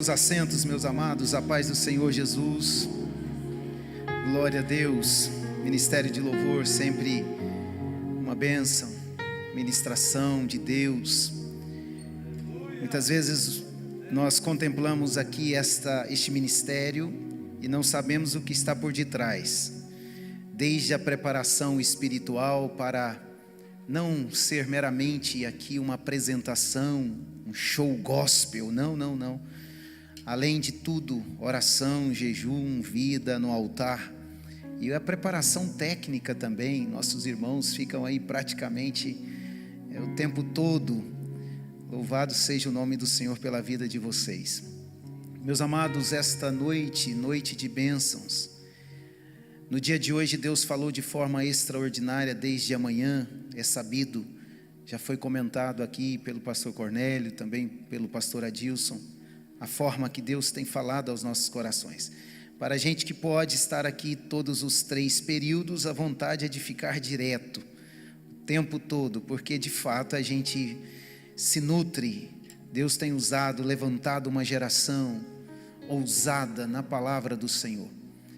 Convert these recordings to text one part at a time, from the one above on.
seus assentos, meus amados, a paz do Senhor Jesus. Glória a Deus. Ministério de louvor, sempre uma bênção, ministração de Deus. Muitas vezes nós contemplamos aqui este ministério e não sabemos o que está por detrás, desde a preparação espiritual para não ser meramente aqui uma apresentação, um show gospel, não. Além de tudo, oração, jejum, vida no altar e a preparação técnica também. Nossos irmãos ficam aí praticamente o tempo todo. Louvado seja o nome do Senhor pela vida de vocês. Meus amados, esta noite de bênçãos. No dia de hoje Deus falou de forma extraordinária desde amanhã, é sabido, já foi comentado aqui pelo pastor Cornélio, também pelo pastor Adilson, a forma que Deus tem falado aos nossos corações. Para a gente que pode estar aqui todos os 3 períodos, a vontade é de ficar direto, o tempo todo, porque de fato a gente se nutre. Deus tem levantado uma geração ousada na palavra do Senhor,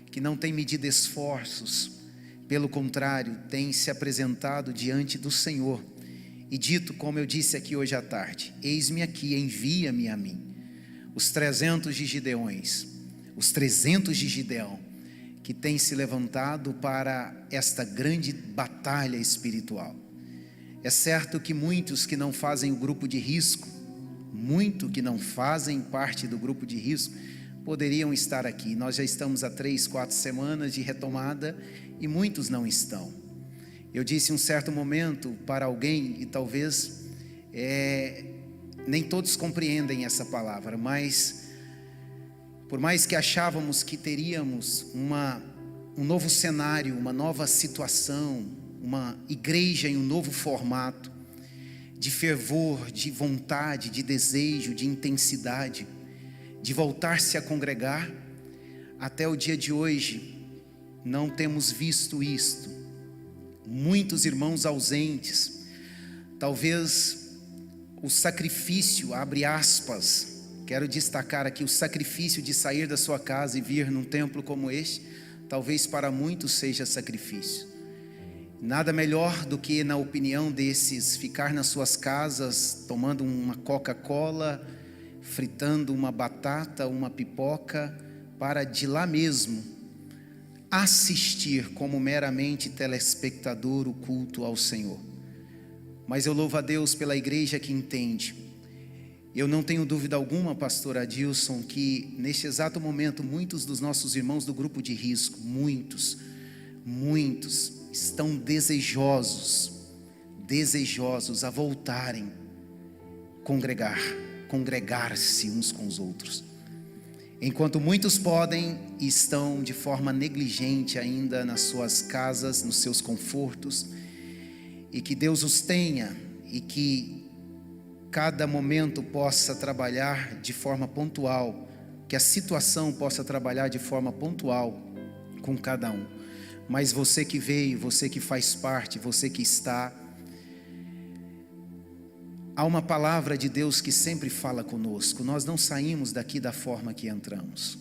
que não tem medido esforços, pelo contrário, tem se apresentado diante do Senhor e dito, como eu disse aqui hoje à tarde: eis-me aqui, envia-me a mim. Os 300 de Gideões, os 300 de Gideão, que têm se levantado para esta grande batalha espiritual. É certo que muitos que não fazem o grupo de risco, que não fazem parte do grupo de risco, poderiam estar aqui. Nós já estamos há 3, 4 semanas de retomada e muitos não estão. Eu disse em um certo momento para alguém, e talvez nem todos compreendem essa palavra, mas por mais que achávamos que teríamos um novo cenário, uma nova situação, uma igreja em um novo formato, de fervor, de vontade, de desejo, de intensidade, de voltar-se a congregar, até o dia de hoje não temos visto isto. Muitos irmãos ausentes, talvez o sacrifício, abre aspas, quero destacar aqui, o sacrifício de sair da sua casa e vir num templo como este, talvez para muitos seja sacrifício. Nada melhor do que, na opinião desses, ficar nas suas casas tomando uma Coca-Cola, fritando uma batata, uma pipoca, para de lá mesmo assistir como meramente telespectador o culto ao Senhor. Mas eu louvo a Deus pela igreja que entende. Eu não tenho dúvida alguma, pastor Adilson, que neste exato momento muitos dos nossos irmãos do grupo de risco, muitos estão desejosos a voltarem, congregar-se uns com os outros. Enquanto muitos podem e estão de forma negligente ainda nas suas casas, nos seus confortos, e que Deus os tenha e que cada momento possa trabalhar de forma pontual, que a situação possa trabalhar de forma pontual com cada um. Mas você que veio, você que faz parte, você que está, há uma palavra de Deus que sempre fala conosco. Nós não saímos daqui da forma que entramos.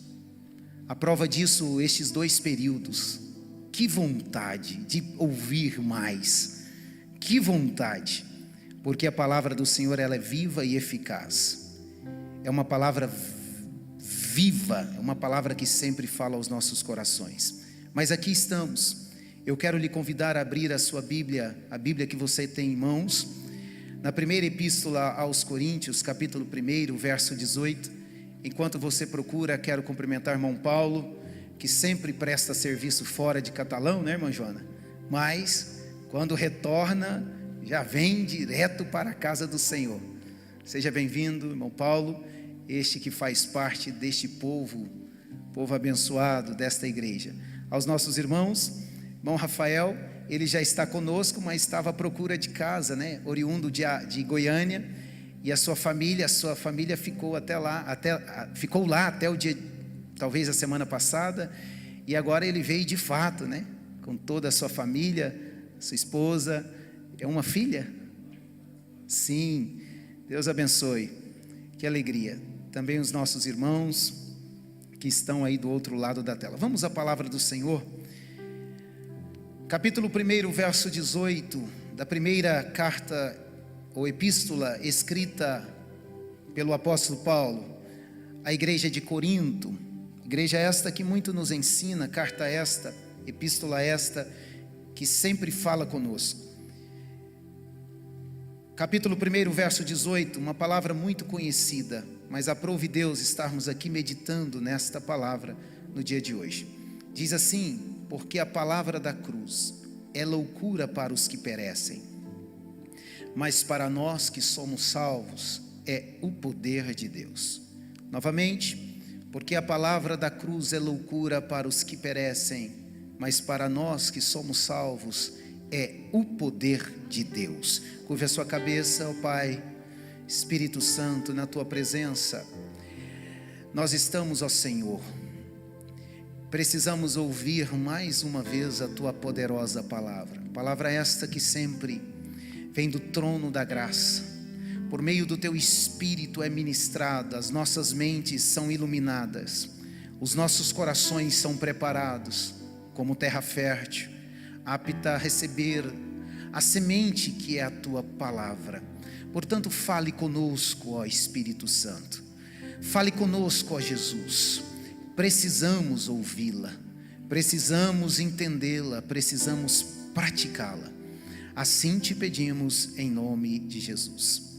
A prova disso, estes 2 períodos. Que vontade de ouvir mais. Que vontade. Porque a palavra do Senhor, ela é viva e eficaz. É uma palavra viva, é uma palavra que sempre fala aos nossos corações. Mas aqui estamos. Eu quero lhe convidar a abrir a sua Bíblia, a Bíblia que você tem em mãos, na primeira epístola aos Coríntios, capítulo 1, verso 18. Enquanto você procura, quero cumprimentar o irmão Paulo, que sempre presta serviço fora de Catalão, né, irmã Joana? Mas, quando retorna, já vem direto para a casa do Senhor. Seja bem-vindo, irmão Paulo, este que faz parte deste povo abençoado desta igreja. Aos nossos irmãos, irmão Rafael, ele já está conosco, mas estava à procura de casa, né? Oriundo de Goiânia, e a sua família ficou ficou lá até o dia, talvez a semana passada, e agora ele veio de fato, né? Com toda a sua família, sua esposa, é uma filha? Sim, Deus abençoe, que alegria. também os nossos irmãos que estão aí do outro lado da tela. Vamos à palavra do Senhor. Capítulo 1, verso 18, da primeira carta ou epístola escrita pelo apóstolo Paulo à igreja de Corinto. Igreja esta que muito nos ensina, carta esta, epístola esta, que sempre fala conosco. Capítulo 1, verso 18, uma palavra muito conhecida, mas aprove Deus estarmos aqui meditando nesta palavra no dia de hoje. Diz assim: porque a palavra da cruz é loucura para os que perecem, mas para nós que somos salvos é o poder de Deus. Novamente, porque a palavra da cruz é loucura para os que perecem, mas para nós que somos salvos é o poder de Deus. Curve a sua cabeça, ó Pai, Espírito Santo, na Tua presença. Nós estamos, ó Senhor, precisamos ouvir mais uma vez a Tua poderosa palavra. Palavra esta que sempre vem do trono da graça. Por meio do Teu Espírito é ministrada, as nossas mentes são iluminadas, os nossos corações são preparados como terra fértil, apta a receber a semente que é a Tua palavra. Portanto, fale conosco, ó Espírito Santo. Fale conosco, ó Jesus. Precisamos ouvi-la, precisamos entendê-la, precisamos praticá-la. Assim te pedimos em nome de Jesus.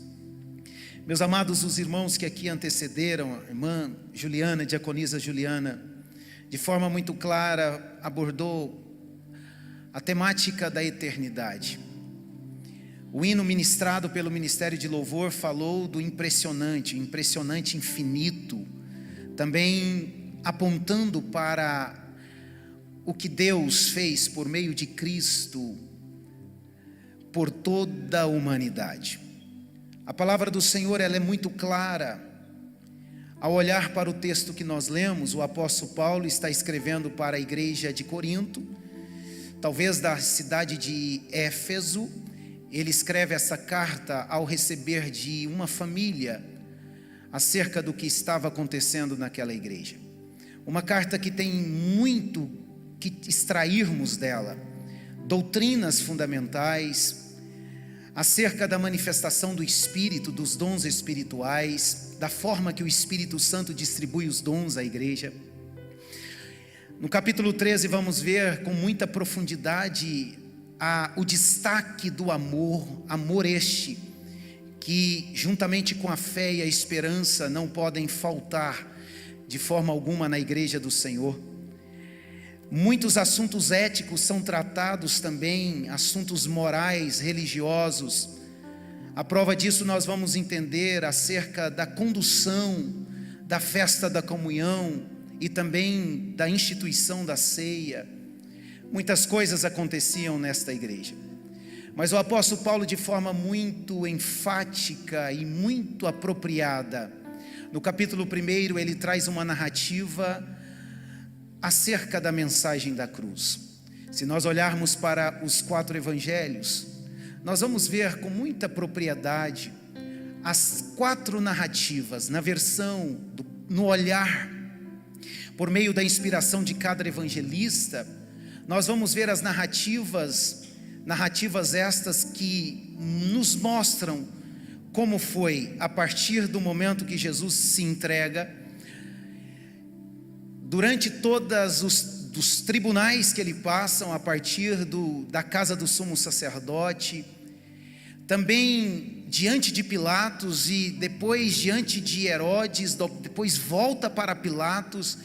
Meus amados, os irmãos que aqui antecederam, a irmã Juliana, a diaconisa Juliana, de forma muito clara abordou a temática da eternidade. O hino ministrado pelo Ministério de Louvor falou do impressionante, o impressionante infinito, também apontando para o que Deus fez por meio de Cristo por toda a humanidade. A palavra do Senhor, ela é muito clara. Ao olhar para o texto que nós lemos, o apóstolo Paulo está escrevendo para a igreja de Corinto, talvez da cidade de Éfeso. Ele escreve essa carta ao receber de uma família acerca do que estava acontecendo naquela igreja. Uma carta que tem muito que extrairmos dela, doutrinas fundamentais acerca da manifestação do Espírito, dos dons espirituais, da forma que o Espírito Santo distribui os dons à igreja. No capítulo 13 vamos ver com muita profundidade o destaque do amor este, que juntamente com a fé e a esperança não podem faltar de forma alguma na igreja do Senhor. Muitos assuntos éticos são tratados também, assuntos morais, religiosos. A prova disso nós vamos entender acerca da condução da festa da comunhão e também da instituição da ceia. Muitas coisas aconteciam nesta igreja, mas o apóstolo Paulo, de forma muito enfática e muito apropriada, no capítulo 1 ele traz uma narrativa acerca da mensagem da cruz. Se nós olharmos para os 4 evangelhos, nós vamos ver com muita propriedade as 4 narrativas, na versão, no olhar, por meio da inspiração de cada evangelista. Nós vamos ver as narrativas estas que nos mostram como foi a partir do momento que Jesus se entrega, durante todos os tribunais que ele passa, a partir da casa do sumo sacerdote, também diante de Pilatos e depois diante de Herodes, depois volta para Pilatos,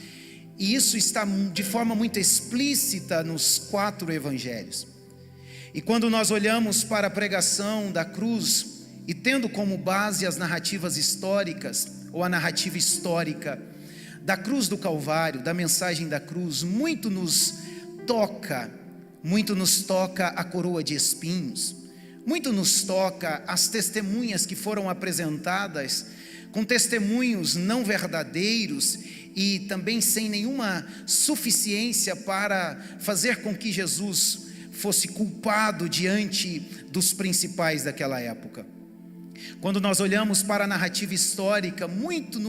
e isso está de forma muito explícita nos 4 evangelhos. E quando nós olhamos para a pregação da cruz, e tendo como base as narrativas históricas, ou a narrativa histórica da cruz do Calvário, da mensagem da cruz, muito nos toca a coroa de espinhos, muito nos toca as testemunhas que foram apresentadas, com testemunhos não verdadeiros e também sem nenhuma suficiência para fazer com que Jesus fosse culpado diante dos principais daquela época. Quando nós olhamos para a narrativa histórica, muito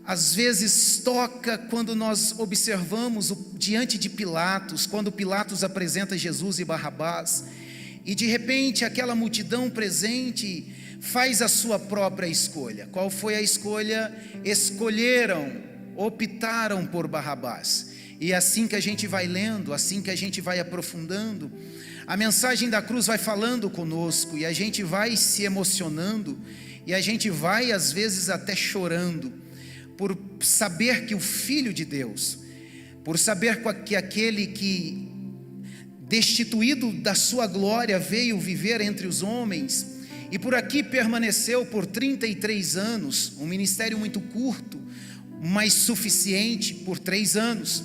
às vezes toca quando nós observamos diante de Pilatos, quando Pilatos apresenta Jesus e Barrabás, e de repente aquela multidão presente faz a sua própria escolha. Qual foi a escolha? Optaram por Barrabás. E assim que a gente vai lendo, assim que a gente vai aprofundando, a mensagem da cruz vai falando conosco, e a gente vai se emocionando, e a gente vai às vezes até chorando, por saber que o Filho de Deus, por saber que aquele que, destituído da sua glória, veio viver entre os homens, e por aqui permaneceu por 33 anos, um ministério muito curto, mas suficiente, por 3 anos,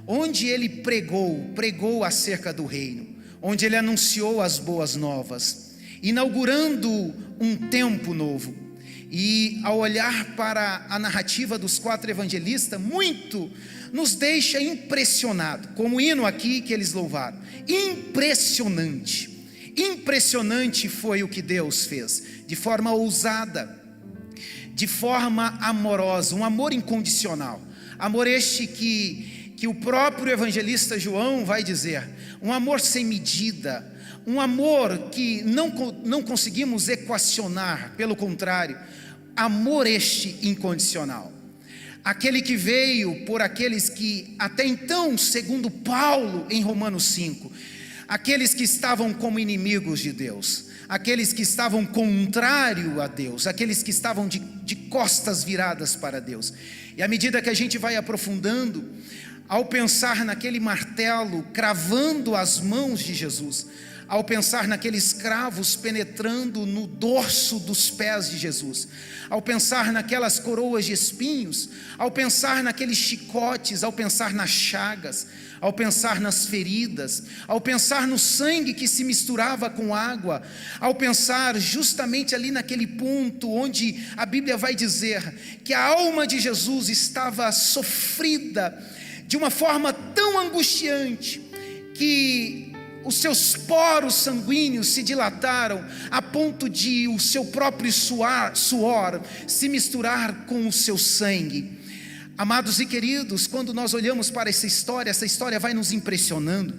onde ele pregou acerca do reino, onde ele anunciou as boas novas, inaugurando um tempo novo. E ao olhar para a narrativa dos 4 evangelistas, muito nos deixa impressionado, como o hino aqui que eles louvaram. Impressionante foi o que Deus fez, de forma ousada, de forma amorosa, um amor incondicional, amor este que o próprio evangelista João vai dizer, um amor sem medida, um amor que não conseguimos equacionar, pelo contrário, amor este incondicional, aquele que veio por aqueles que até então, segundo Paulo em Romanos 5, aqueles que estavam como inimigos de Deus, aqueles que estavam contrário a Deus, aqueles que estavam de costas viradas para Deus. E à medida que a gente vai aprofundando, ao pensar naquele martelo cravando as mãos de Jesus, ao pensar naqueles cravos penetrando no dorso dos pés de Jesus, ao pensar naquelas coroas de espinhos, ao pensar naqueles chicotes, ao pensar nas chagas, ao pensar nas feridas, ao pensar no sangue que se misturava com água, ao pensar justamente ali naquele ponto onde a Bíblia vai dizer que a alma de Jesus estava sofrida de uma forma tão angustiante que os seus poros sanguíneos se dilataram a ponto de o seu próprio suor se misturar com o seu sangue. Amados e queridos, quando nós olhamos para essa história vai nos impressionando,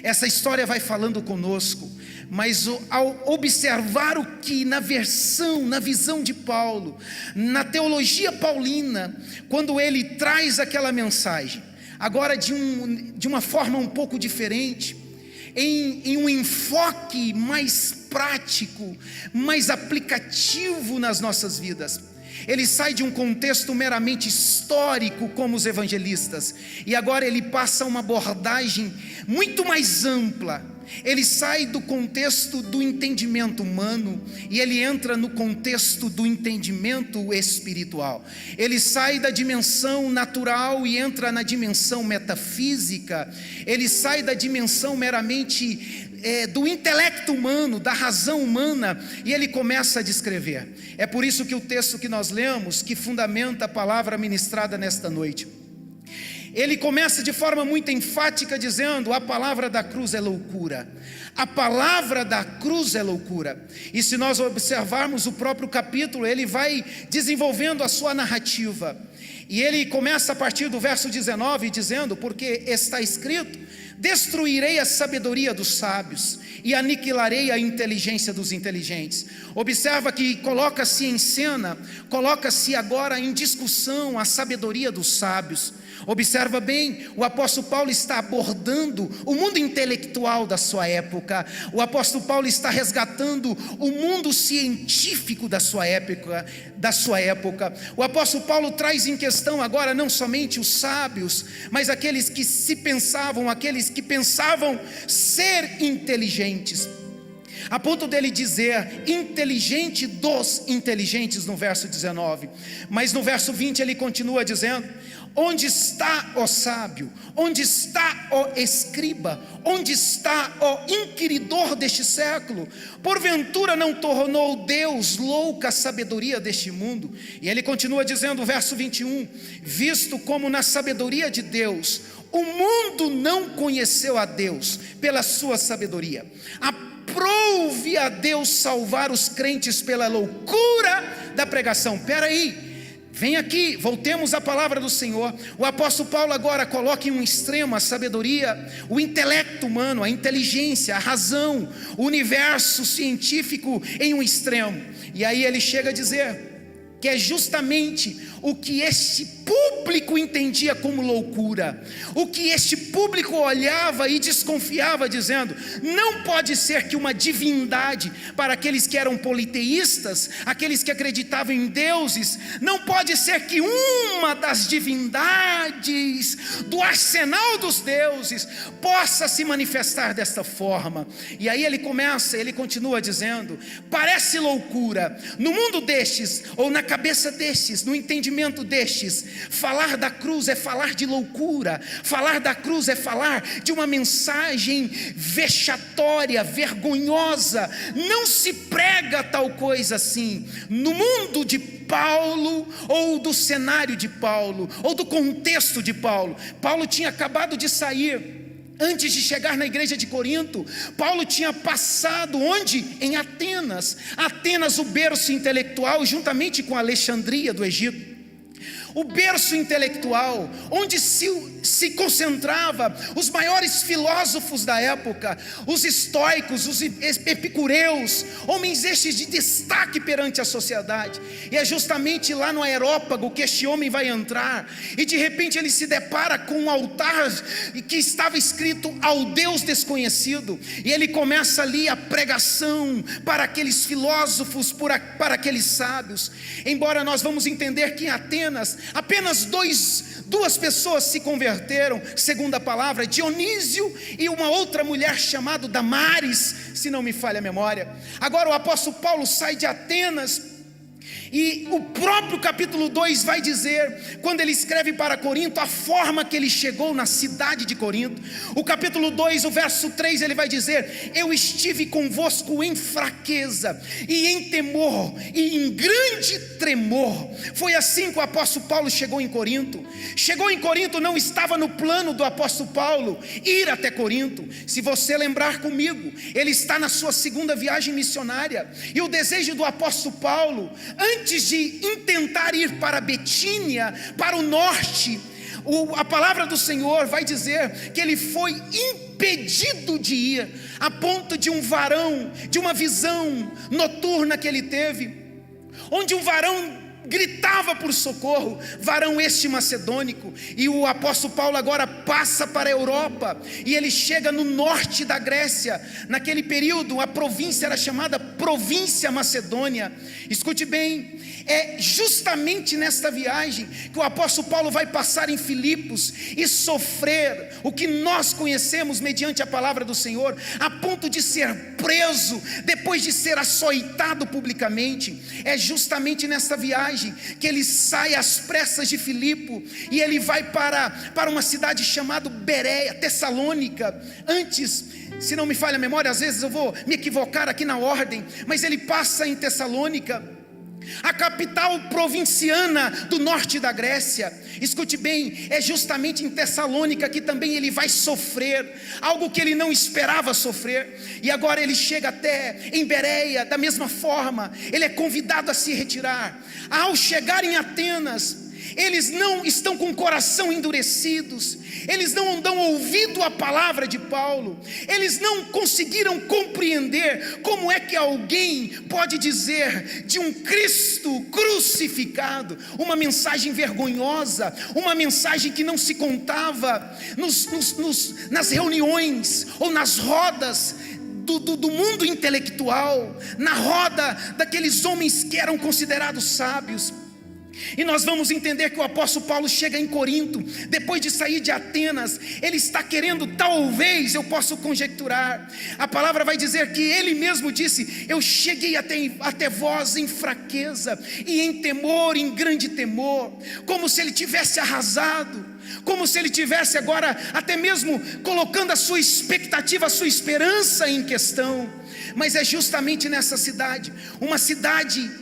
essa história vai falando conosco, mas ao observar o que na visão de Paulo, na teologia paulina, quando ele traz aquela mensagem, agora de uma forma um pouco diferente, em um enfoque mais prático, mais aplicativo nas nossas vidas. Ele sai de um contexto meramente histórico como os evangelistas, e agora ele passa uma abordagem muito mais ampla. Ele sai do contexto do entendimento humano e ele entra no contexto do entendimento espiritual. Ele sai da dimensão natural e entra na dimensão metafísica. Ele sai da dimensão meramente do intelecto humano, da razão humana, e ele começa a descrever. É por isso que o texto que nós lemos, que fundamenta a palavra ministrada nesta noite, ele começa de forma muito enfática dizendo: a palavra da cruz é loucura. A palavra da cruz é loucura. E se nós observarmos o próprio capítulo, ele vai desenvolvendo a sua narrativa. E ele começa a partir do verso 19 dizendo: porque está escrito: destruirei a sabedoria dos sábios e aniquilarei a inteligência dos inteligentes. Observa que coloca-se em cena, coloca-se agora em discussão a sabedoria dos sábios. Observa bem, o apóstolo Paulo está abordando o mundo intelectual da sua época. O apóstolo Paulo está resgatando o mundo científico da sua época. O apóstolo Paulo traz em questão agora não somente os sábios, mas aqueles que aqueles que pensavam ser inteligentes, a ponto dele dizer inteligente dos inteligentes no verso 19, mas no verso 20 ele continua dizendo: onde está o sábio? Onde está o escriba? Onde está o inquiridor deste século? Porventura não tornou Deus louca a sabedoria deste mundo? E ele continua dizendo, verso 21, visto como na sabedoria de Deus o mundo não conheceu a Deus pela sua sabedoria, a aprouve a Deus salvar os crentes pela loucura da pregação. Espera aí. Vem aqui, voltemos à palavra do Senhor. O apóstolo Paulo agora coloca em um extremo a sabedoria, o intelecto humano, a inteligência, a razão, o universo científico em um extremo. E aí ele chega a dizer que é justamente o que este público entendia como loucura, o que este público olhava e desconfiava, dizendo: não pode ser que uma divindade, para aqueles que eram politeístas, aqueles que acreditavam em deuses, não pode ser que uma das divindades do arsenal dos deuses possa se manifestar desta forma. E aí ele continua dizendo: parece loucura no mundo destes, ou na cabeça destes, no entendimento destes, falar da cruz é falar de loucura, falar da cruz é falar de uma mensagem vexatória, vergonhosa. Não se prega tal coisa assim. No mundo de Paulo, ou do cenário de Paulo, ou do contexto de Paulo, Paulo tinha acabado de sair. Antes de chegar na igreja de Corinto, Paulo tinha passado onde? Em Atenas. Atenas, o berço intelectual, juntamente com Alexandria do Egito. O berço intelectual, onde se concentrava os maiores filósofos da época, os estoicos, os epicureus, homens estes de destaque perante a sociedade. E é justamente lá no Areópago que este homem vai entrar, e de repente ele se depara com um altar que estava escrito ao Deus desconhecido, e ele começa ali a pregação para aqueles filósofos, para aqueles sábios. Embora nós vamos entender que em Atenas apenas duas pessoas se converteram, segundo a palavra, Dionísio e uma outra mulher chamada Damares, se não me falha a memória. Agora o apóstolo Paulo sai de Atenas, e o próprio capítulo 2 vai dizer, quando ele escreve para Corinto, a forma que ele chegou na cidade de Corinto. O capítulo 2, o verso 3, ele vai dizer: eu estive convosco em fraqueza, e em temor, e em grande tremor. Foi assim que o apóstolo Paulo chegou em Corinto. Chegou em Corinto, não estava no plano do apóstolo Paulo ir até Corinto. Se você lembrar comigo, ele está na sua segunda viagem missionária, e o desejo do apóstolo Paulo, antes de intentar ir para Betínia, para o norte, a palavra do Senhor vai dizer que ele foi impedido de ir, a ponto de um varão, de uma visão noturna que ele teve, onde um varão gritava por socorro, varão este macedônico. E o apóstolo Paulo agora passa para a Europa, e ele chega no norte da Grécia. Naquele período a província era chamada Província Macedônia. Escute bem, é justamente nesta viagem que o apóstolo Paulo vai passar em Filipos e sofrer o que nós conhecemos mediante a palavra do Senhor, a ponto de ser preso, depois de ser açoitado publicamente. É justamente nesta viagem que ele sai às pressas de Filipe, e ele vai para uma cidade chamada Bereia, Tessalônica. Antes, se não me falha a memória, às vezes eu vou me equivocar aqui na ordem, mas ele passa em Tessalônica, a capital provinciana do norte da Grécia. Escute bem, é justamente em Tessalônica que também ele vai sofrer algo que ele não esperava sofrer. E agora ele chega até em Bereia, da mesma forma, ele é convidado a se retirar. Ao chegar em Atenas, eles não estão com o coração endurecidos, eles não dão ouvido à palavra de Paulo, eles não conseguiram compreender como é que alguém pode dizer de um Cristo crucificado, uma mensagem vergonhosa, uma mensagem que não se contava nas reuniões ou nas rodas do mundo intelectual, na roda daqueles homens que eram considerados sábios. E nós vamos entender que o apóstolo Paulo chega em Corinto, depois de sair de Atenas. Ele está querendo, talvez, eu posso conjecturar, a palavra vai dizer que ele mesmo disse: eu cheguei até vós em fraqueza e em temor, em grande temor, como se ele tivesse arrasado, como se ele tivesse agora até mesmo colocando a sua expectativa, a sua esperança em questão. Mas é justamente nessa cidade, uma cidade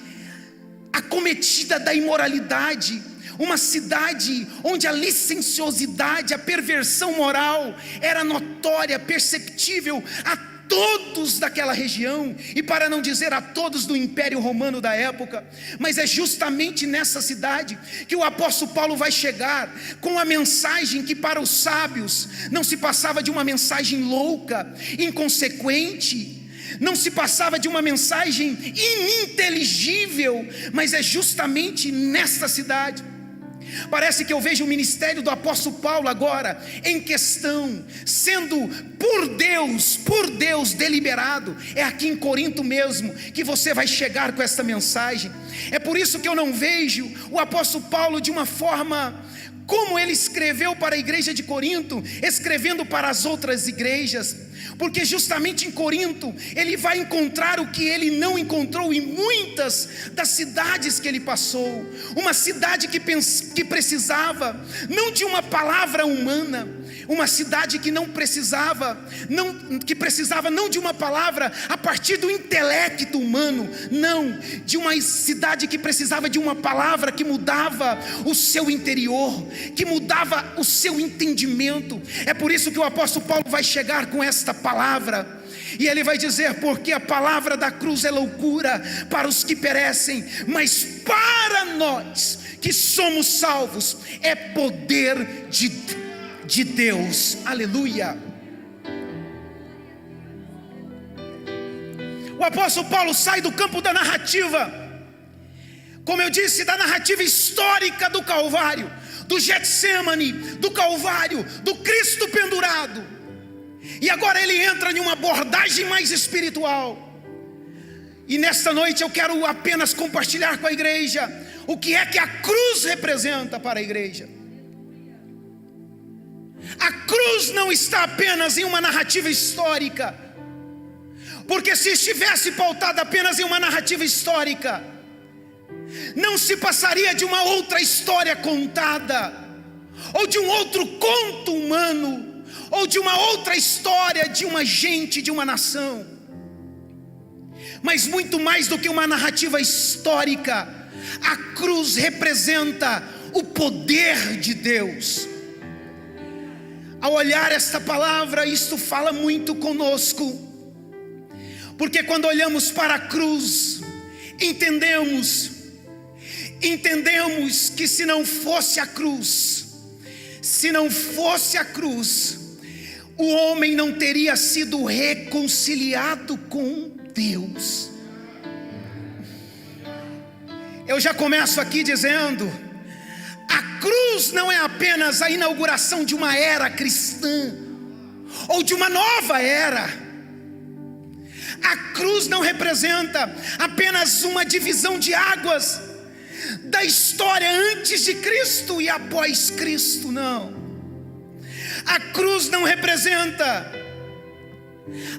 acometida da imoralidade, uma cidade onde a licenciosidade, a perversão moral era notória, perceptível a todos daquela região, e para não dizer a todos do Império Romano da época. Mas é justamente nessa cidade que o apóstolo Paulo vai chegar com a mensagem que para os sábios não se passava de uma mensagem louca, inconsequente, não se passava de uma mensagem ininteligível, mas é justamente nesta cidade. Parece que eu vejo o ministério do apóstolo Paulo agora em questão, sendo por Deus deliberado. É aqui em Corinto mesmo que você vai chegar com esta mensagem. É por isso que eu não vejo o apóstolo Paulo de uma forma como ele escreveu para a igreja de Corinto, escrevendo para as outras igrejas, porque justamente em Corinto ele vai encontrar o que ele não encontrou em muitas das cidades que ele passou. Uma cidade que precisava não de uma palavra humana, uma cidade que precisava não de uma palavra a partir do intelecto humano, não, de uma cidade que precisava de uma palavra que mudava o seu interior, que mudava o seu entendimento. É por isso que o apóstolo Paulo vai chegar com esta palavra, e ele vai dizer: porque a palavra da cruz é loucura para os que perecem, mas para nós que somos salvos é poder de Deus. Aleluia. O apóstolo Paulo sai do campo da narrativa, como eu disse, da narrativa histórica do Calvário, do Getsemane, do Calvário, do Cristo pendurado, e agora ele entra em uma abordagem mais espiritual. E nesta noite eu quero apenas compartilhar com a igreja o que é que a cruz representa para a igreja. A cruz não está apenas em uma narrativa histórica, porque se estivesse pautada apenas em uma narrativa histórica, não se passaria de uma outra história contada, ou de um outro conto humano, ou de uma outra história de uma gente, de uma nação. Mas muito mais do que uma narrativa histórica, a cruz representa o poder de Deus. Ao olhar esta palavra, isto fala muito conosco, porque quando olhamos para a cruz, entendemos que se não fosse a cruz, o homem não teria sido reconciliado com Deus. Eu já começo aqui dizendo: a cruz não é apenas a inauguração de uma era cristã, ou de uma nova era. A cruz não representa apenas uma divisão de águas da história antes de Cristo e após Cristo, não. A cruz não representa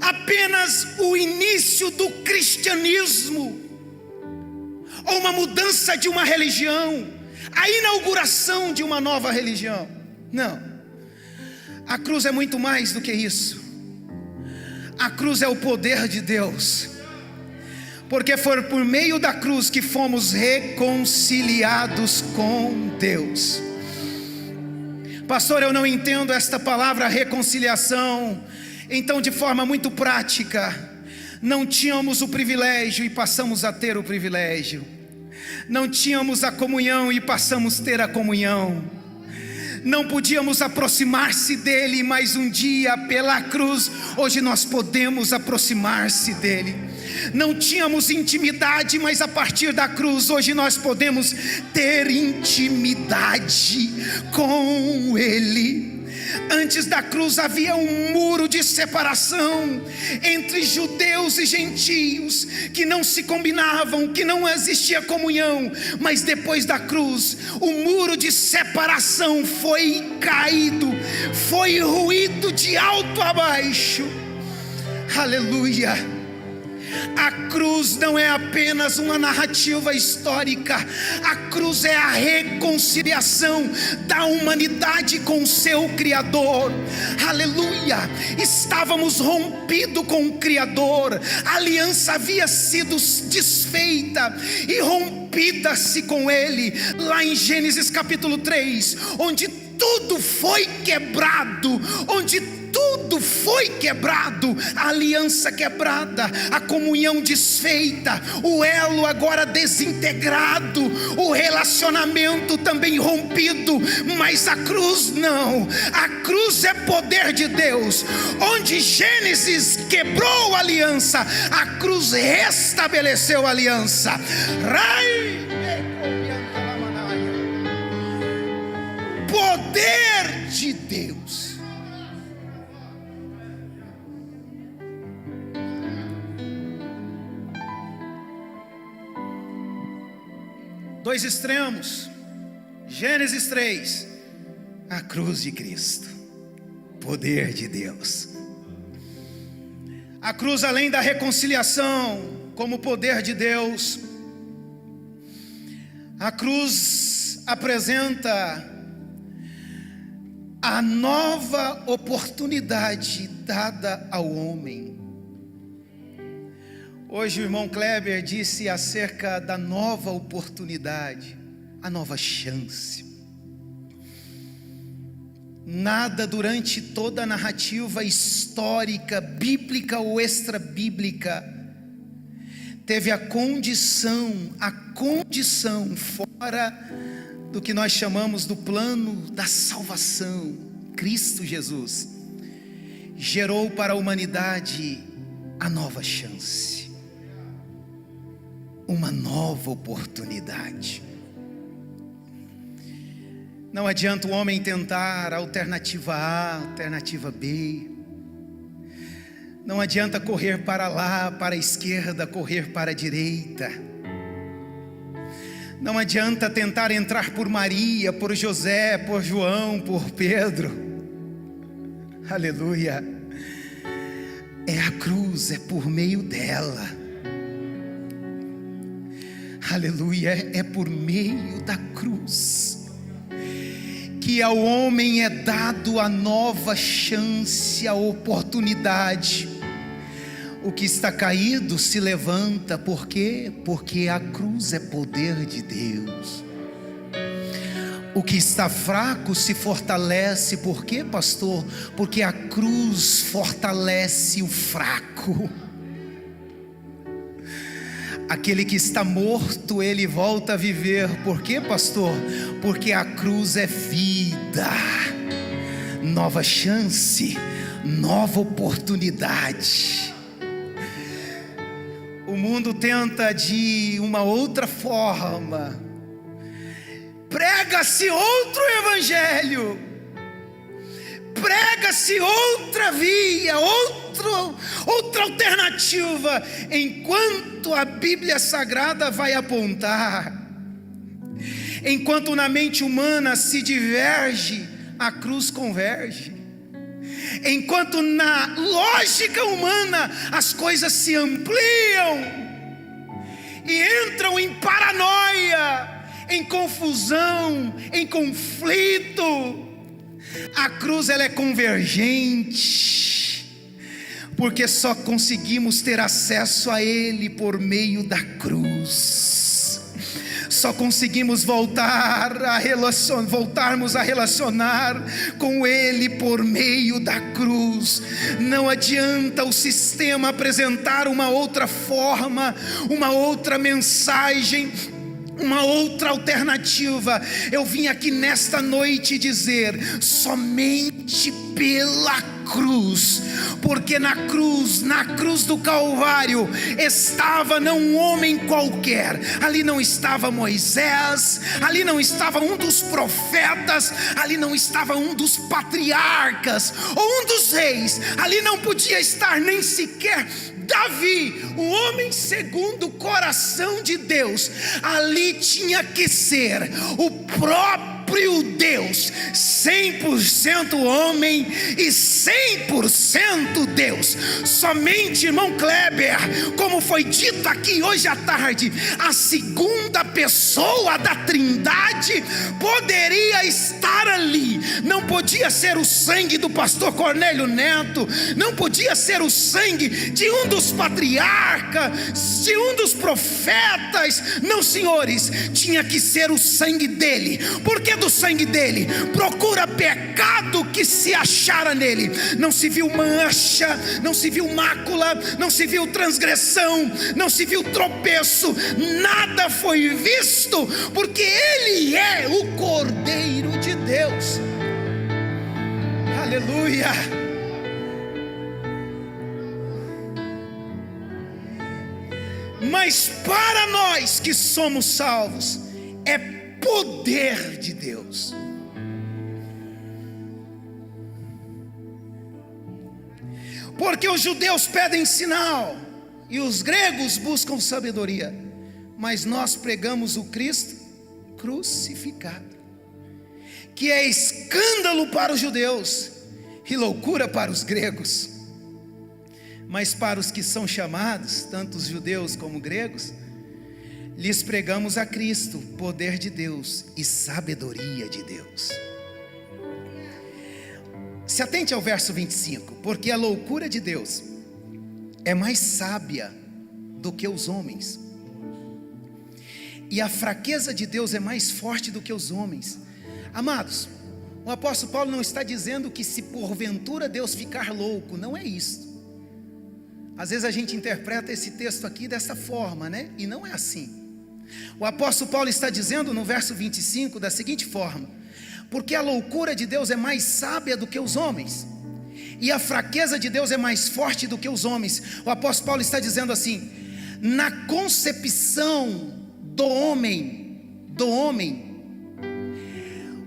apenas o início do cristianismo, ou uma mudança de uma religião, a inauguração de uma nova religião. Não, a cruz é muito mais do que isso. A cruz é o poder de Deus, porque foi por meio da cruz que fomos reconciliados com Deus. Pastor, eu não entendo esta palavra reconciliação. Então, de forma muito prática, não tínhamos o privilégio e passamos a ter o privilégio. Não tínhamos a comunhão e passamos a ter a comunhão. Não podíamos aproximar-se dele, mas um dia pela cruz, hoje nós podemos aproximar-se dele. Não tínhamos intimidade, mas a partir da cruz, hoje nós podemos ter intimidade com ele. Antes da cruz havia um muro de separação entre judeus e gentios, que não se combinavam, que não existia comunhão. Mas depois da cruz, o muro de separação foi caído, foi ruído de alto a baixo. Aleluia. A cruz não é apenas uma narrativa histórica, a cruz é a reconciliação da humanidade com o seu Criador. Aleluia. Estávamos rompidos com o Criador, a aliança havia sido desfeita e rompida-se com Ele. Lá em Gênesis capítulo 3, onde tudo foi quebrado, onde tudo foi quebrado, a aliança quebrada, a comunhão desfeita, o elo agora desintegrado, o relacionamento também rompido. Mas a cruz não, a cruz é poder de Deus. Onde Gênesis quebrou a aliança, a cruz restabeleceu a aliança. Poder de Deus. Dois extremos. Gênesis 3, a cruz de Cristo, poder de Deus. A cruz, além da reconciliação, como poder de Deus, a cruz apresenta a nova oportunidade dada ao homem. Hoje o irmão Kleber disse acerca da nova oportunidade, a nova chance. Nada durante toda a narrativa histórica, bíblica ou extra-bíblica, teve a condição fora do que nós chamamos do plano da salvação. Cristo Jesus gerou para a humanidade a nova chance, uma nova oportunidade. Não adianta o homem tentar a alternativa A, alternativa B. Não adianta correr para lá, para a esquerda, correr para a direita. Não adianta tentar entrar por Maria, por José, por João, por Pedro. Aleluia. É a cruz, é por meio dela. Aleluia, é por meio da cruz que ao homem é dado a nova chance, a oportunidade. O que está caído se levanta. Por quê? Porque a cruz é poder de Deus. O que está fraco se fortalece. Por quê, pastor? Porque a cruz fortalece o fraco. Aquele que está morto, ele volta a viver. Por quê, pastor? Porque a cruz é vida, nova chance, nova oportunidade. O mundo tenta de uma outra forma. Prega-se outro evangelho, prega-se outra via, outra alternativa, enquanto a Bíblia Sagrada vai apontar. Enquanto na mente humana se diverge, a cruz converge. Enquanto na lógica humana as coisas se ampliam e entram em paranoia, em confusão, em conflito, a cruz ela é convergente, porque só conseguimos ter acesso a Ele por meio da cruz. Só conseguimos voltarmos a relacionar com Ele por meio da cruz. Não adianta o sistema apresentar uma outra forma, uma outra mensagem, uma outra alternativa. Eu vim aqui nesta noite dizer: somente pela cruz, porque na cruz do Calvário estava não um homem qualquer, ali não estava Moisés, ali não estava um dos profetas, ali não estava um dos patriarcas ou um dos reis, ali não podia estar nem sequer Davi, o homem segundo o coração de Deus. Ali tinha que ser o próprio Deus, 100% homem e 100% Deus. Somente, irmão Kleber, como foi dito aqui hoje à tarde, a segunda pessoa da Trindade poderia estar ali. Não podia ser o sangue do pastor Cornélio Neto, não podia ser o sangue de um dos patriarcas, de um dos profetas. Não, senhores, tinha que ser o sangue dele. Porque do sangue dele procura pecado que se achara nele. Não se viu mancha, não se viu mácula, não se viu transgressão, não se viu tropeço, nada foi visto, porque ele é o Cordeiro de Deus. Aleluia. Mas para nós que somos salvos, é poder de Deus. Porque os judeus pedem sinal e os gregos buscam sabedoria, mas nós pregamos o Cristo crucificado, que é escândalo para os judeus e loucura para os gregos. Mas para os que são chamados, tanto os judeus como gregos, lhes pregamos a Cristo, poder de Deus e sabedoria de Deus. Se atente ao verso 25: porque a loucura de Deus é mais sábia do que os homens, e a fraqueza de Deus é mais forte do que os homens. Amados, o apóstolo Paulo não está dizendo que se porventura Deus ficar louco, não é isso. Às vezes a gente interpreta esse texto aqui dessa forma, né? E não é assim. O apóstolo Paulo está dizendo no verso 25 da seguinte forma: porque a loucura de Deus é mais sábia do que os homens, e a fraqueza de Deus é mais forte do que os homens. O apóstolo Paulo está dizendo assim: na concepção do homem,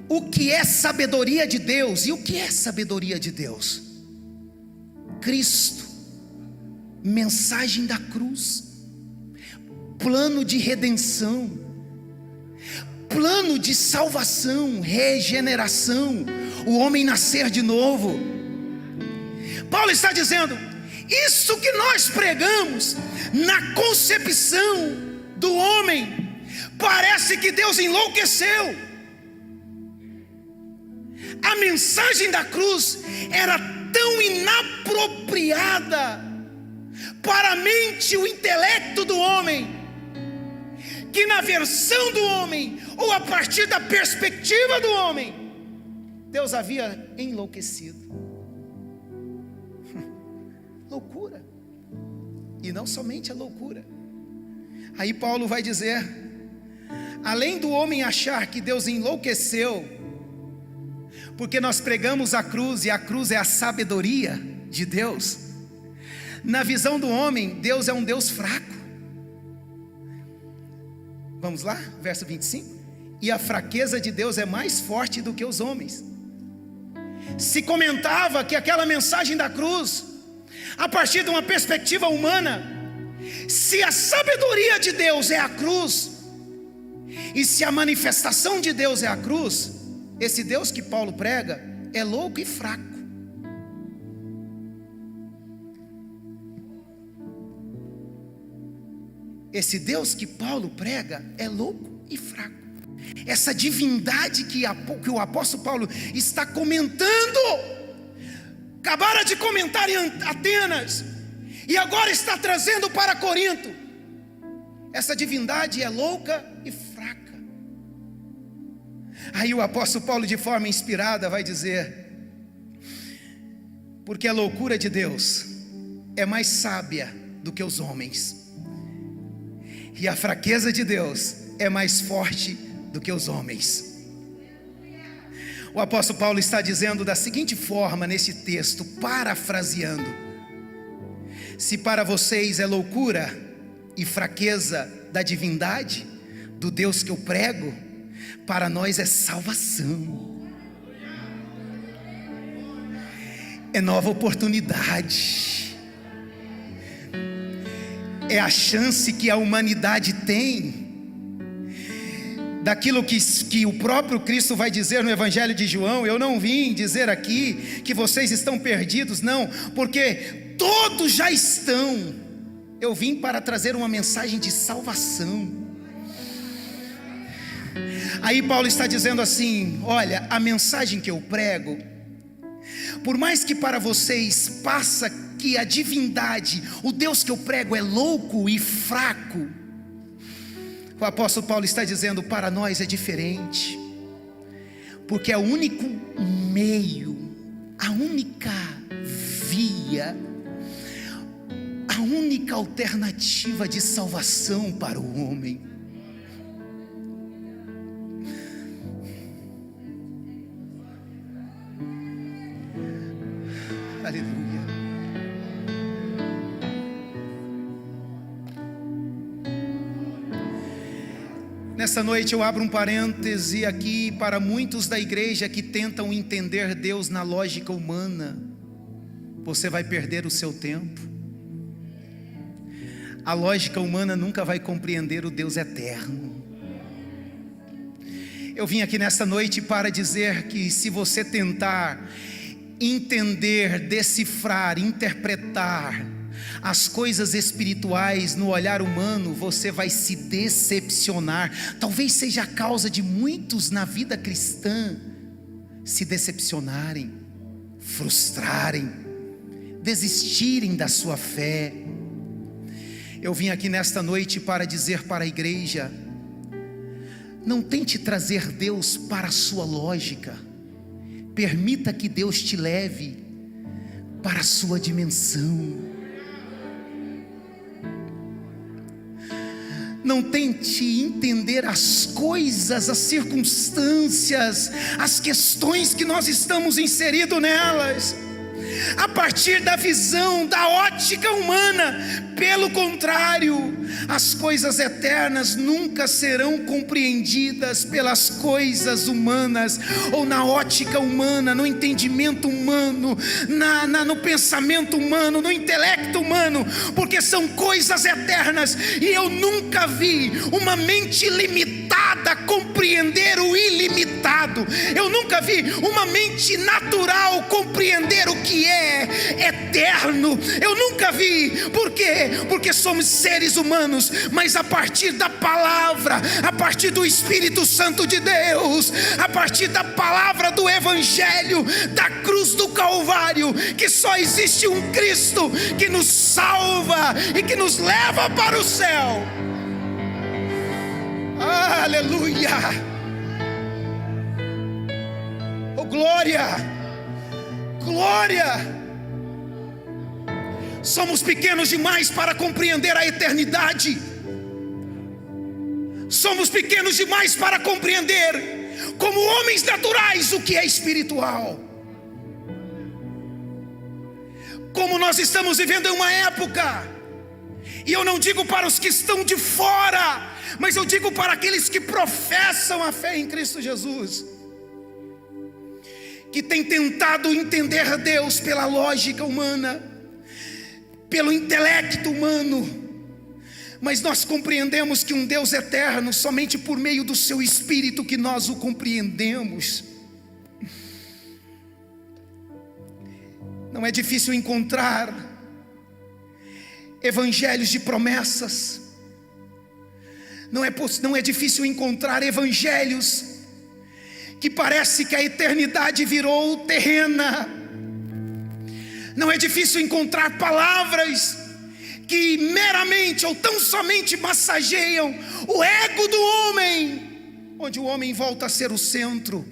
o que é sabedoria de Deus? E o que é sabedoria de Deus? Cristo, mensagem da cruz, plano de redenção, plano de salvação, regeneração, o homem nascer de novo. Paulo está dizendo: isso que nós pregamos, na concepção do homem, parece que Deus enlouqueceu. A mensagem da cruz era tão inapropriada para a mente, o intelecto do homem, que na versão do homem, ou a partir da perspectiva do homem, Deus havia enlouquecido. Loucura. E não somente a loucura. Aí Paulo vai dizer: além do homem achar que Deus enlouqueceu, porque nós pregamos a cruz, e a cruz é a sabedoria de Deus, na visão do homem, Deus é um Deus fraco. Vamos lá, verso 25: e a fraqueza de Deus é mais forte do que os homens. Se comentava que aquela mensagem da cruz, a partir de uma perspectiva humana, se a sabedoria de Deus é a cruz, e se a manifestação de Deus é a cruz, esse Deus que Paulo prega é louco e fraco. Esse Deus que Paulo prega é louco e fraco. Essa divindade que o apóstolo Paulo está comentando, acabara de comentar em Atenas, e agora está trazendo para Corinto. Essa divindade é louca e fraca. Aí o apóstolo Paulo, de forma inspirada, vai dizer: porque a loucura de Deus é mais sábia do que os homens, e a fraqueza de Deus é mais forte do que os homens. O apóstolo Paulo está dizendo da seguinte forma nesse texto, parafraseando: se para vocês é loucura e fraqueza da divindade, do Deus que eu prego, para nós é salvação, é nova oportunidade, é a chance que a humanidade tem daquilo que o próprio Cristo vai dizer no Evangelho de João: eu não vim dizer aqui que vocês estão perdidos, não, porque todos já estão. Eu vim para trazer uma mensagem de salvação. Aí Paulo está dizendo assim: olha, a mensagem que eu prego, por mais que para vocês pareça que a divindade, o Deus que eu prego é louco e fraco, o apóstolo Paulo está dizendo: para nós é diferente, porque é o único meio, a única via, a única alternativa de salvação para o homem. Aleluia. Nessa noite eu abro um parêntese aqui para muitos da igreja que tentam entender Deus na lógica humana. Você vai perder o seu tempo. A lógica humana nunca vai compreender o Deus eterno. Eu vim aqui nessa noite para dizer que se você tentar entender, decifrar, interpretar as coisas espirituais no olhar humano, você vai se decepcionar. Talvez seja a causa de muitos na vida cristã se decepcionarem, frustrarem, desistirem da sua fé. Eu vim aqui nesta noite para dizer para a igreja: não tente trazer Deus para a sua lógica. Permita que Deus te leve para a sua dimensão. Não tente entender as coisas, as circunstâncias, as questões que nós estamos inseridos nelas a partir da visão, da ótica humana. Pelo contrário, as coisas eternas nunca serão compreendidas pelas coisas humanas, ou na ótica humana, no entendimento humano, no pensamento humano, no intelecto humano, porque são coisas eternas. E eu nunca vi uma mente limitada compreender o ilimitado. Eu nunca vi uma mente natural compreender o que é eterno. Eu nunca vi. Por quê? Porque somos seres humanos, mas a partir da palavra, a partir do Espírito Santo de Deus, a partir da palavra do Evangelho, da cruz do Calvário, que só existe um Cristo que nos salva e que nos leva para o céu. Aleluia! Oh, glória! Glória! Somos pequenos demais para compreender a eternidade. Somos pequenos demais para compreender, como homens naturais, o que é espiritual. Como nós estamos vivendo em uma época, e eu não digo para os que estão de fora, mas eu digo para aqueles que professam a fé em Cristo Jesus, que têm tentado entender Deus pela lógica humana, pelo intelecto humano, mas nós compreendemos que um Deus eterno, somente por meio do seu Espírito que nós o compreendemos. Não é difícil encontrar evangelhos de promessas, não é difícil encontrar evangelhos que parece que a eternidade virou terrena. Não é difícil encontrar palavras que meramente ou tão somente massageiam o ego do homem, onde o homem volta a ser o centro.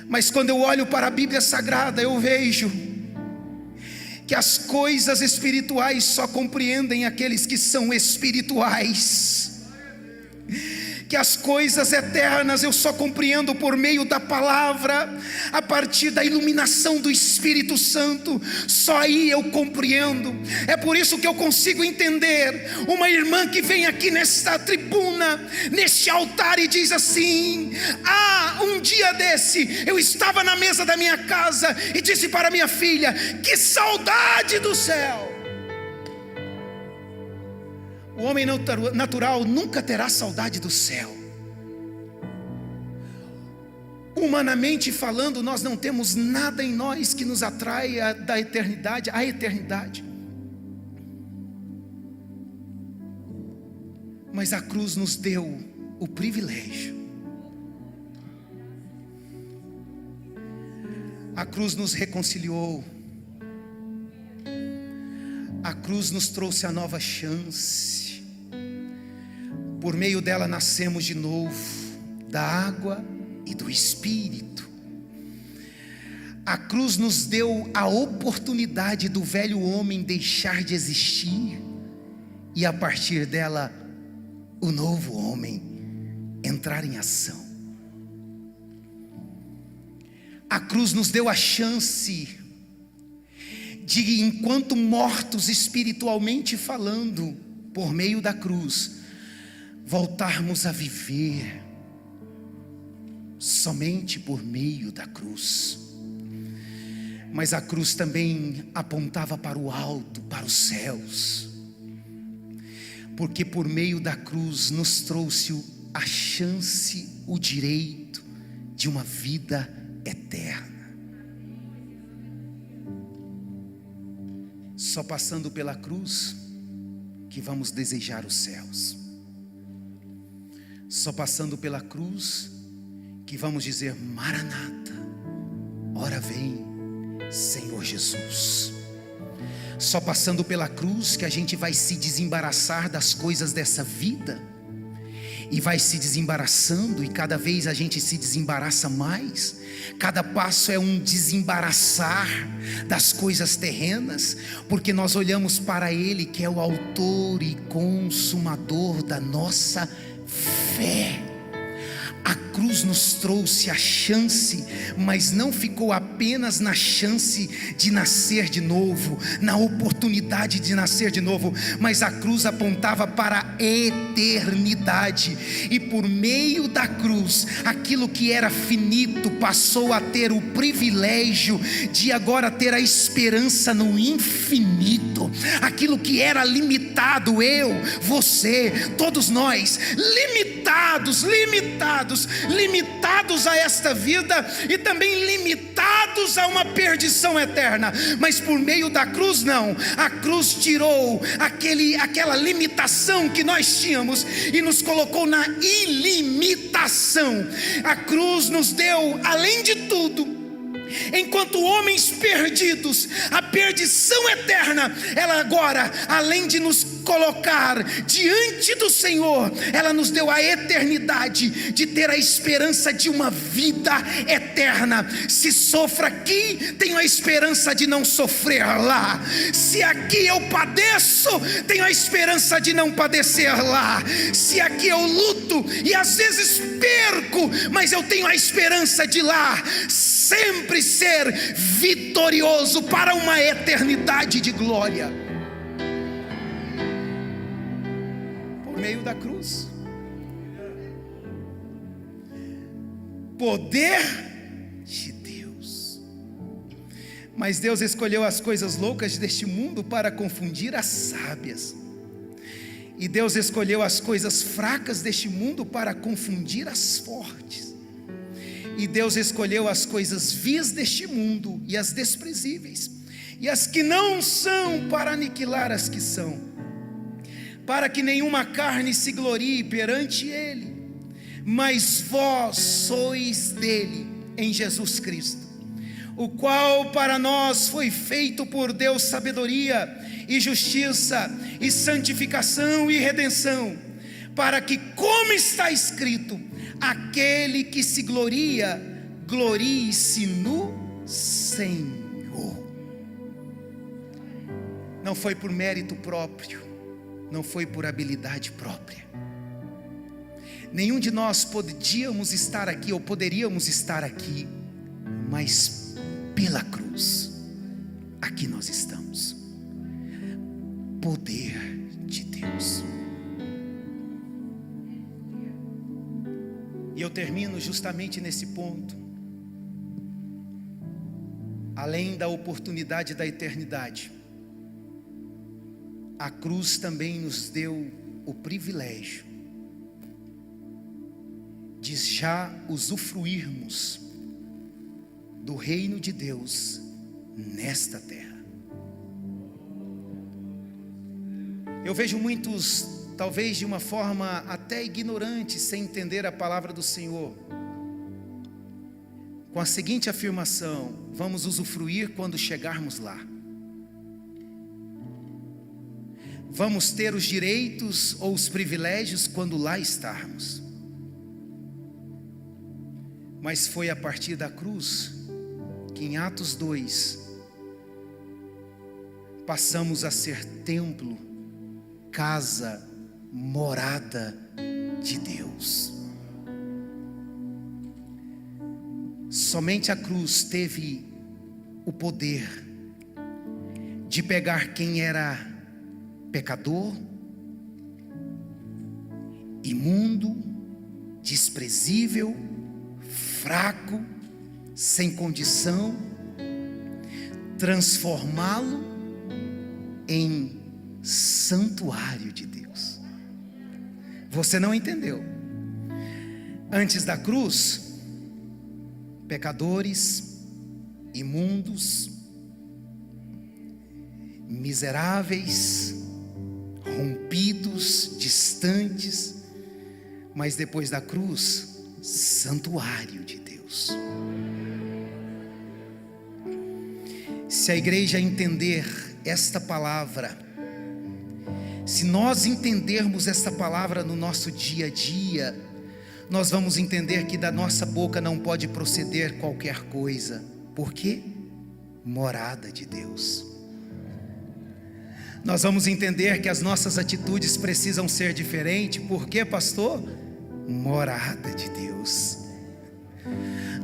Mas quando eu olho para a Bíblia Sagrada, eu vejo que as coisas espirituais só compreendem aqueles que são espirituais, que as coisas eternas eu só compreendo por meio da palavra, a partir da iluminação do Espírito Santo. Só aí eu compreendo. É por isso que eu consigo entender uma irmã que vem aqui nesta tribuna, neste altar, e diz assim: um dia desse eu estava na mesa da minha casa e disse para minha filha: que saudade do céu. O homem natural nunca terá saudade do céu. Humanamente falando, nós não temos nada em nós que nos atraia da eternidade à eternidade. Mas a cruz nos deu o privilégio A cruz nos reconciliou. A cruz nos trouxe a nova chance. Por meio dela nascemos de novo, da água e do Espírito. A cruz nos deu a oportunidade do velho homem deixar de existir, e a partir dela, o novo homem entrar em ação. A cruz nos deu a chance de, enquanto mortos espiritualmente falando, por meio da cruz, voltarmos a viver somente por meio da cruz. Mas a cruz também apontava para o alto, para os céus, porque por meio da cruz nos trouxe a chance, o direito de uma vida eterna. Só passando pela cruz que vamos desejar os céus. Só passando pela cruz que vamos dizer: Maranata, ora vem, Senhor Jesus. Só passando pela cruz que a gente vai se desembaraçar das coisas dessa vida, e vai se desembaraçando, e cada vez a gente se desembaraça mais. Cada passo é um desembaraçar das coisas terrenas, porque nós olhamos para Ele, que é o autor e consumador da nossa fé. A cruz nos trouxe a chance, mas não ficou apenas na chance de nascer de novo, na oportunidade de nascer de novo, mas a cruz apontava para a eternidade. E por meio da cruz, aquilo que era finito passou a ter o privilégio de agora ter a esperança no infinito. Aquilo que era limitado, eu, você, todos nós, limitados a esta vida, e também limitados a uma perdição eterna. Mas por meio da cruz não, a cruz tirou aquela limitação que nós tínhamos e nos colocou na ilimitação. A cruz nos deu, além de tudo, enquanto homens perdidos, a perdição eterna. Ela agora, além de nos colocar diante do Senhor, ela nos deu a eternidade de ter a esperança de uma vida eterna. Se sofro aqui, tenho a esperança de não sofrer lá. Se aqui eu padeço, tenho a esperança de não padecer lá. Se aqui eu luto e às vezes perco, mas eu tenho a esperança de lá sempre ser vitorioso para uma eternidade de glória. Por meio da cruz. Poder de Deus. Mas Deus escolheu as coisas loucas deste mundo para confundir as sábias. E Deus escolheu as coisas fracas deste mundo para confundir as fortes. E Deus escolheu as coisasvis deste mundo e as desprezíveis, e as que não são, para aniquilar as que são, para que nenhuma carne se glorie perante Ele. Mas vós sois dele, em Jesus Cristo, o qual para nós foi feito por Deus sabedoria e justiça e santificação e redenção, para que, como está escrito, aquele que se gloria, glorie-se no Senhor. Não foi por mérito próprio, não foi por habilidade própria. Nenhum de nós podíamos estar aqui, ou poderíamos estar aqui, mas pela cruz, aqui nós estamos. Poder de Deus. E eu termino justamente nesse ponto. Além da oportunidade da eternidade, a cruz também nos deu o privilégio de já usufruirmos do reino de Deus nesta terra. Eu vejo muitos, talvez de uma forma até ignorante, sem entender a palavra do Senhor, com a seguinte afirmação: vamos usufruir quando chegarmos lá. Vamos ter os direitos ou os privilégios quando lá estarmos. Mas foi a partir da cruz que em Atos 2 passamos a ser templo, casa, morada de Deus. Somente a cruz teve o poder de pegar quem era pecador, imundo, desprezível, fraco, sem condição, transformá-lo em santuário de Deus. Você não entendeu? Antes da cruz, pecadores, imundos, miseráveis, rompidos, distantes, mas depois da cruz, santuário de Deus. Se a igreja entender esta palavra, se nós entendermos esta palavra no nosso dia a dia, nós vamos entender que da nossa boca não pode proceder qualquer coisa. Por quê? Morada de Deus. Nós vamos entender que as nossas atitudes precisam ser diferentes. Por quê, pastor? Morada de Deus.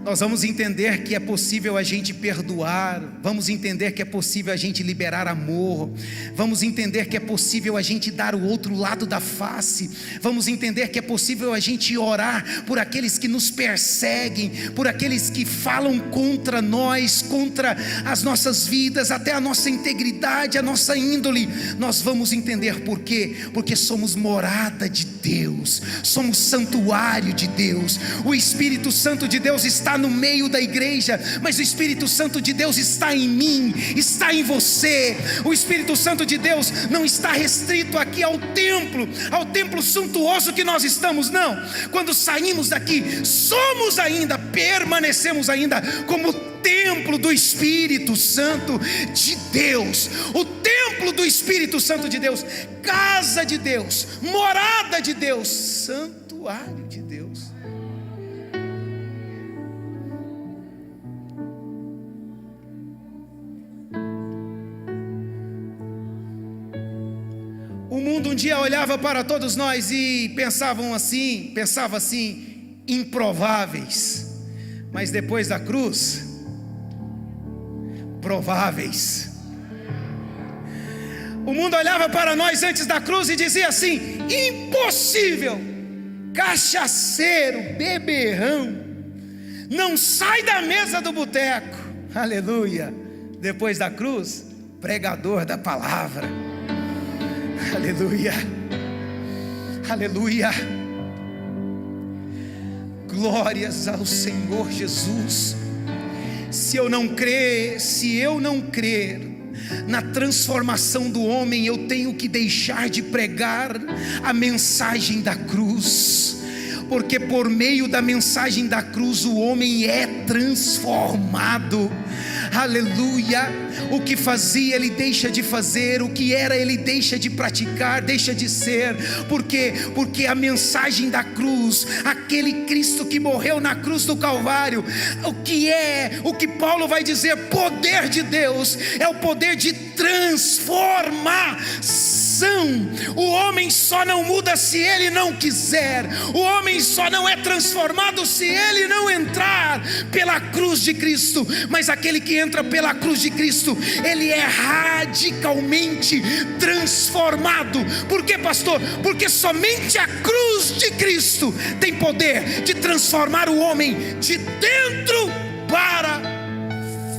Nós vamos entender que é possível a gente perdoar, vamos entender que é possível a gente liberar amor, vamos entender que é possível a gente dar o outro lado da face, vamos entender que é possível a gente orar por aqueles que nos perseguem, por aqueles que falam contra nós, contra as nossas vidas, até a nossa integridade, a nossa índole. Nós vamos entender por quê? Porque somos morada de Deus, somos santuário de Deus. O Espírito Santo de Deus está no meio da igreja, mas o Espírito Santo de Deus está em mim, está em você. O Espírito Santo de Deus não está restrito aqui ao templo suntuoso que nós estamos, não. Quando saímos daqui, permanecemos ainda como templo do Espírito Santo de Deus, o templo do Espírito Santo de Deus, casa de Deus, morada de Deus, santuário de Deus. O mundo um dia olhava para todos nós e pensava assim, improváveis, mas depois da cruz, prováveis. O mundo olhava para nós antes da cruz e dizia assim: impossível, cachaceiro, beberrão, não sai da mesa do boteco. Aleluia. Depois da cruz, pregador da palavra. Aleluia, aleluia. Glórias ao Senhor Jesus. Se eu não crer na transformação do homem, eu tenho que deixar de pregar a mensagem da cruz, porque por meio da mensagem da cruz o homem é transformado. Aleluia. O que fazia ele deixa de fazer, o que era ele deixa de praticar, deixa de ser. Por quê? Porque a mensagem da cruz, aquele Cristo que morreu na cruz do Calvário, o que Paulo vai dizer, poder de Deus, é o poder de transformação. O homem só não muda se ele não quiser, o homem só não é transformado se ele não entrar pela cruz de Cristo. Mas aquele que entra pela cruz de Cristo, ele é radicalmente transformado. Por quê, pastor? Porque somente a cruz de Cristo tem poder de transformar o homem de dentro para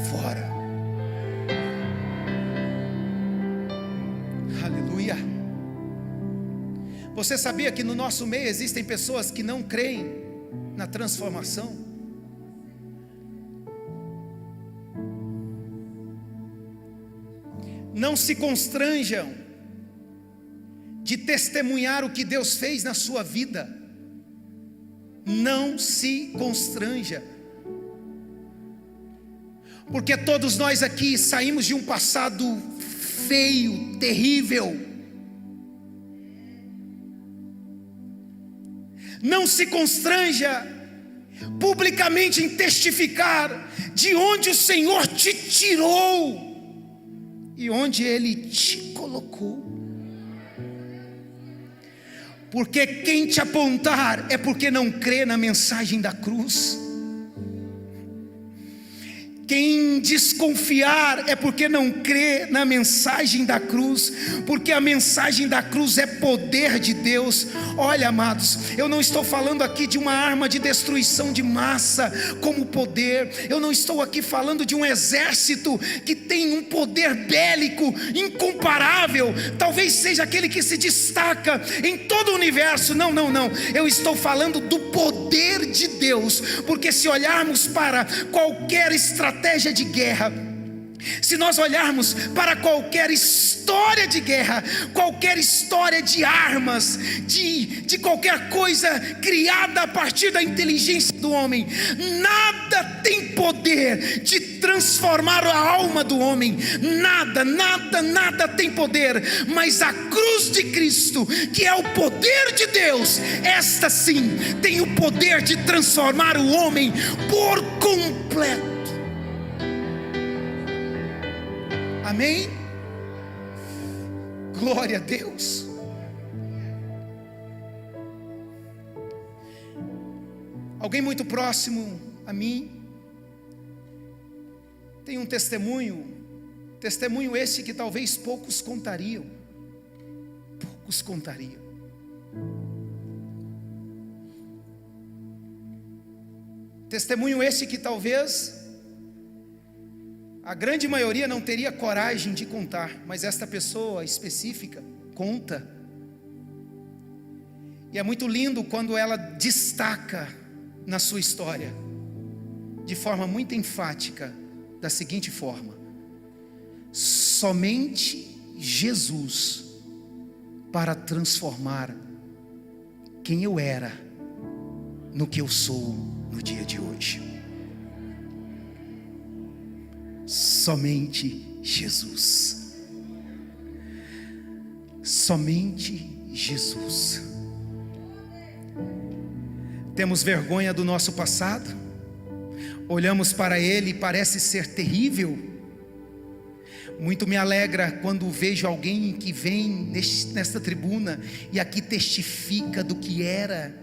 fora. Aleluia. Você sabia que no nosso meio existem pessoas que não creem na transformação? Não se constranjam de testemunhar o que Deus fez na sua vida. Não se constranja. Porque todos nós aqui saímos de um passado feio, terrível. Não se constranja publicamente em testificar de onde o Senhor te tirou e onde Ele te colocou. Porque quem te apontar é porque não crê na mensagem da cruz. Quem desconfiar é porque não crê na mensagem da cruz, porque a mensagem da cruz é poder de Deus. Olha, amados, eu não estou falando aqui de uma arma de destruição de massa como poder, eu não estou aqui falando de um exército que tem um poder bélico incomparável, talvez seja aquele que se destaca em todo o universo. Não, eu estou falando do poder de Deus, porque se olharmos para qualquer estratégia de guerra, se nós olharmos para qualquer história de guerra, qualquer história de armas, de qualquer coisa criada a partir da inteligência do homem, nada tem poder de transformar a alma do homem, nada tem poder, mas a cruz de Cristo, que é o poder de Deus, esta sim tem o poder de transformar o homem por completo. Amém? Glória a Deus. Alguém muito próximo a mim tem um testemunho esse que talvez poucos contariam. Testemunho esse que talvez a grande maioria não teria coragem de contar, mas esta pessoa específica conta. E é muito lindo quando ela destaca na sua história, de forma muito enfática, da seguinte forma: somente Jesus para transformar quem eu era no que eu sou no dia de hoje. Somente Jesus. Somente Jesus. Temos vergonha do nosso passado, olhamos para ele e parece ser terrível. Muito me alegra quando vejo alguém que vem nesta tribuna e aqui testifica do que era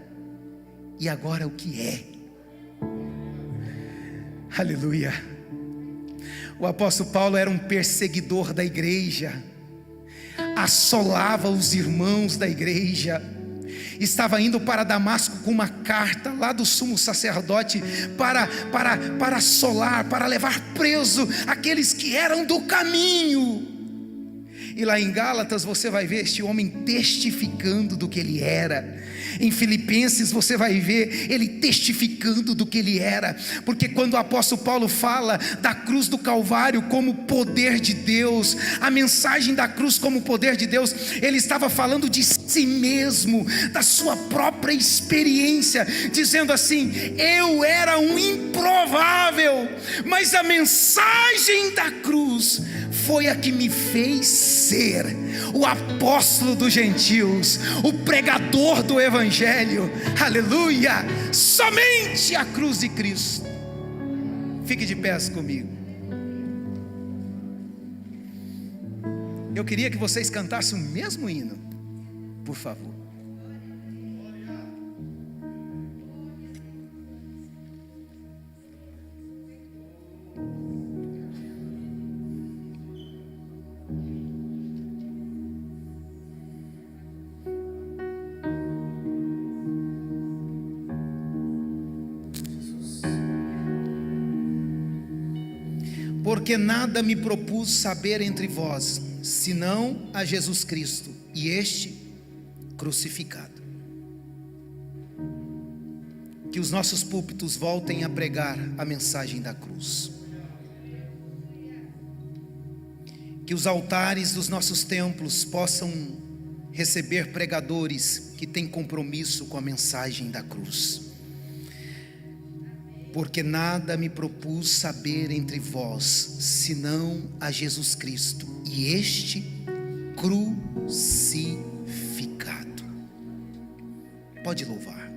e agora o que é. Aleluia. O apóstolo Paulo era um perseguidor da igreja, assolava os irmãos da igreja, estava indo para Damasco com uma carta lá do sumo sacerdote para assolar, para levar preso aqueles que eram do caminho. E lá em Gálatas você vai ver este homem testificando do que ele era. Em Filipenses você vai ver ele testificando do que ele era, porque quando o apóstolo Paulo fala da cruz do Calvário como poder de Deus, a mensagem da cruz como poder de Deus, ele estava falando de si mesmo, da sua própria experiência, dizendo assim: eu era um improvável, mas a mensagem da cruz foi a que me fez ser o apóstolo dos gentios, o pregador do evangelho. Aleluia! Somente a cruz de Cristo. Fique de pé comigo. Eu queria que vocês cantassem o mesmo hino, por favor. Porque nada me propus saber entre vós, senão a Jesus Cristo, e este crucificado. Que os nossos púlpitos voltem a pregar a mensagem da cruz. Que os altares dos nossos templos possam receber pregadores que têm compromisso com a mensagem da cruz. porque nada me propus saber entre vós, senão a Jesus Cristo, e este crucificado. Pode louvar.